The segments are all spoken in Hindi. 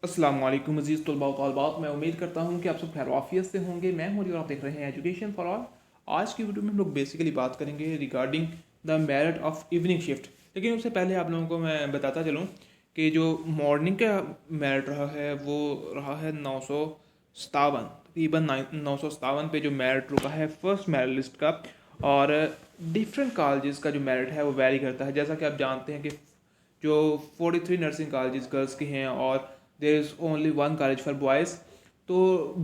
अस्सलाम वालेकुम अज़ीज़ तलबा व तालिबात। मैं उम्मीद करता हूँ कि आप सब खैर आफियत से होंगे। मैं हूँ और आप देख रहे हैं एजुकेशन फॉर ऑल। आज की वीडियो में हम लोग बेसिकली बात करेंगे regarding the merit of evening shift. लेकिन उससे पहले आप लोगों को मैं बताता चलूँ कि जो मॉर्निंग का मेरिट रहा है वो रहा है 957, तकरीबन 957 पे जो मेरिट रुका है फर्स्ट मेरिट लिस्ट का। और डिफरेंट कॉलेजेस का जो मेरिट है वो वेरी करता है। जैसा कि आप जानते हैं कि जो 43 नर्सिंग कॉलेजेस गर्ल्स की हैं और there is only one college for boys. तो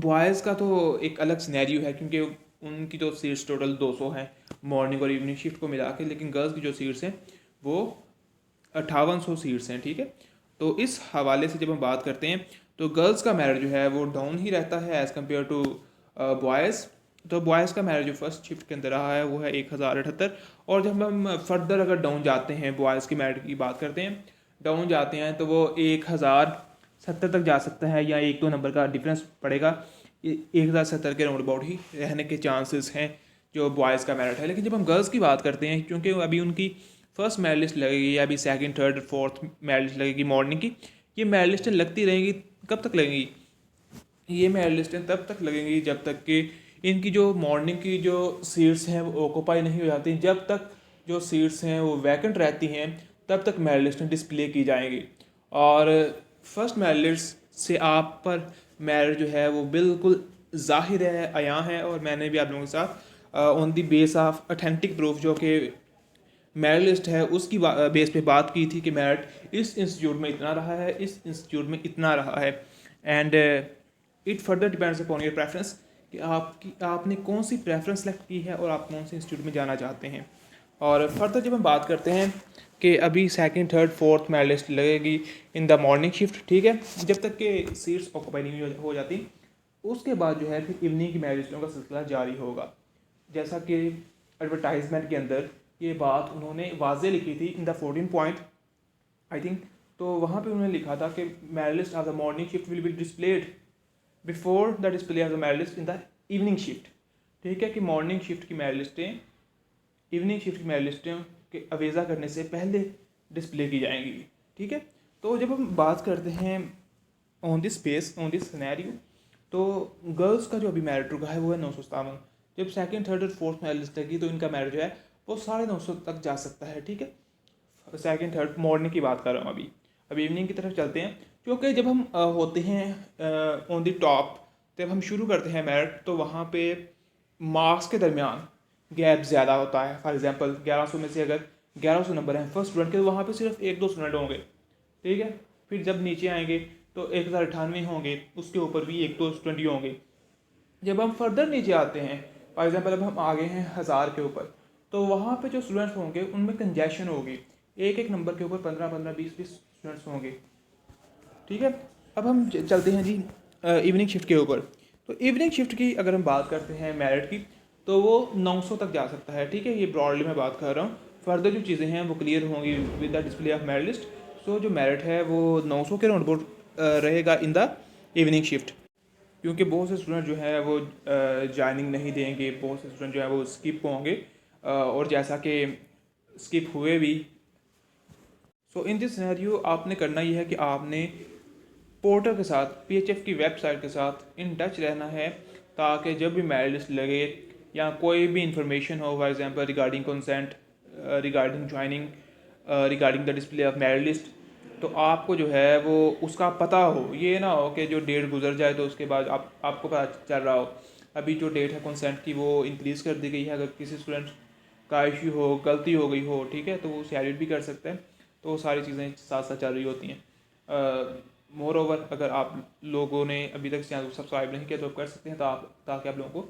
बॉयज़ का तो एक अलग सिनेरियो है क्योंकि उनकी जो सीट्स टोटल 200 हैं मॉर्निंग और इवनिंग शिफ्ट को मिला के, लेकिन गर्ल्स की जो सीट्स हैं वो 5800 सीट्स हैं। ठीक है, तो इस हवाले से जब हम बात करते हैं तो गर्ल्स का मेरिट जो है वो डाउन ही रहता है एज़ कम्पेयर टू बॉयज़। तो बॉयज़ का मेरिट जो फर्स्ट शिफ्ट के अंदर रहा है वो है 1078। और जब हम फर्दर अगर डाउन जाते हैं, बॉयज़ की मेरिट की बात करते हैं, डाउन जाते हैं तो वो 1070 तक जा सकता है या एक दो नंबर का डिफरेंस पड़ेगा। 1070 के राउंड अबाउट ही रहने के चांसेस हैं जो बॉयज़ का मेरिट है। लेकिन जब हम गर्ल्स की बात करते हैं, क्योंकि अभी उनकी फर्स्ट मेरिट लिस्ट लगेगी या अभी second third fourth merit list लगेगी मॉर्निंग की, ये मेरिट लिस्टें लगती रहेंगी। कब तक लगेंगी? ये मेरिट लिस्टें तब तक लगेंगी जब तक कि इनकी जो मॉर्निंग की जो सीट्स हैं वो ऑक्यूपाई नहीं हो जाती। जब तक जो सीट्स हैं वो वैकेंट रहती हैं तब तक मेरिट लिस्टें डिस्प्ले की जाएंगी। और फर्स्ट मेरिट लिस्ट से आप पर मेरिट जो है वो बिल्कुल जाहिर है, आया है। और मैंने भी आप लोगों के साथ on the base of authentic proof जो कि मेरिट लिस्ट है उसकी बेस पे बात की थी कि मेरिट इस इंस्टीट्यूट में इतना रहा है, इस इंस्टीट्यूट में इतना रहा है। And it further depends upon your preference कि आपने कौन सी प्रेफरेंस सेलेक्ट की है और आप कौन से इंस्टीट्यूट में जाना चाहते हैं। और फर्दर जब हम बात करते हैं कि अभी second third fourth merit list लगेगी इन द मॉर्निंग शिफ्ट। ठीक है, जब तक कि सीट्स ऑक्यूपाई नहीं हो जाती उसके बाद जो है फिर इवनिंग की मेरिट लिस्टों का सिलसिला जारी होगा। जैसा कि एडवर्टाइजमेंट के अंदर ये बात उन्होंने वाजे लिखी थी in the 14 point I think. तो वहाँ पे उन्होंने लिखा था कि merit list of the morning shift will be displayed before the display of the merit list in the evening shift. ठीक है, कि मॉर्निंग शिफ्ट की मेरिट लिस्टें इवनिंग शिफ्ट की मेरिट लिस्टें के अवेज़ा करने से पहले डिस्प्ले की जाएंगी। ठीक है, तो जब हम बात करते हैं on this space on this scenario, तो गर्ल्स का जो अभी मेरिट रुका है वो है 957। जब सेकंड थर्ड और फोर्थ मेरिट लिस्ट लगी तो इनका मेरिट जो है वो 950 तक जा सकता है। ठीक है, सेकंड थर्ड मॉर्निंग की बात कर रहा हूँ। अभी इवनिंग की तरफ चलते हैं, क्योंकि जब हम होते हैं ऑन दी टॉप, जब हम शुरू करते हैं मेरिट तो वहाँ पे मार्क्स के दरमियान गैप ज़्यादा होता है। फॉर एग्जांपल 1100 में से अगर 1100 नंबर हैं फर्स्ट स्टूडेंट के तो वहाँ पे सिर्फ एक दो स्टूडेंट होंगे। ठीक है, फिर जब नीचे आएंगे तो 1098 होंगे, उसके ऊपर भी एक दो स्टूडेंट ही होंगे। जब हम फर्दर नीचे आते हैं, फॉर एग्जांपल अब हम आगे हैं 1000 के ऊपर, तो वहाँ पे जो स्टूडेंट्स होंगे उनमें कंजेशन होगी। एक एक नंबर के ऊपर 15-15 20-20 स्टूडेंट्स होंगे। ठीक है, अब हम चलते हैं जी इवनिंग शिफ्ट के ऊपर। तो इवनिंग शिफ्ट की अगर हम बात करते हैं मेरिट की तो वो 900 तक जा सकता है। ठीक है, ये ब्रॉडली मैं बात कर रहा हूँ। फर्दर जो चीज़ें हैं वो क्लियर होंगी with the display of merit list. So जो मेरिट है वो 900 के राउंड अबाउट रहेगा इन द इवनिंग शिफ्ट। क्योंकि बहुत से स्टूडेंट जो है वो ज्वाइनिंग नहीं देंगे, बहुत से स्टूडेंट जो है वो स्किप होंगे। और जैसा कि स्किप हुए भी, सो इन दिस सिनेरियो आपने करना ये है कि आपने पोर्टल के साथ, पीएचएफ की वेबसाइट के साथ इन टच रहना है, ताकि जब भी मेरिट लिस्ट लगे या कोई भी इंफॉर्मेशन हो, for example regarding consent, regarding joining, regarding the display of merit list, तो आपको जो है वो उसका पता हो। ये ना हो कि जो डेट गुजर जाए तो उसके बाद आपको पता चल रहा हो अभी जो डेट है कंसेंट की वो इंक्रीज़ कर दी गई है। अगर किसी स्टूडेंट का इशू हो, गलती हो गई हो, ठीक है, तो वो उसे एडिट भी कर सकते हैं। तो वो सारी चीज़ें साथ साथ चल रही होती हैं। मोर ओवर, अगर आप लोगों ने अभी तक चैनल को सब्सक्राइब नहीं किया तो आप कर सकते हैं, ताकि आप लोगों को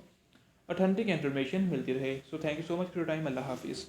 ऑथेंटिक इन्फॉर्मेशन मिलती रहे। So thank you so much for your time. अल्लाह हाफिज़।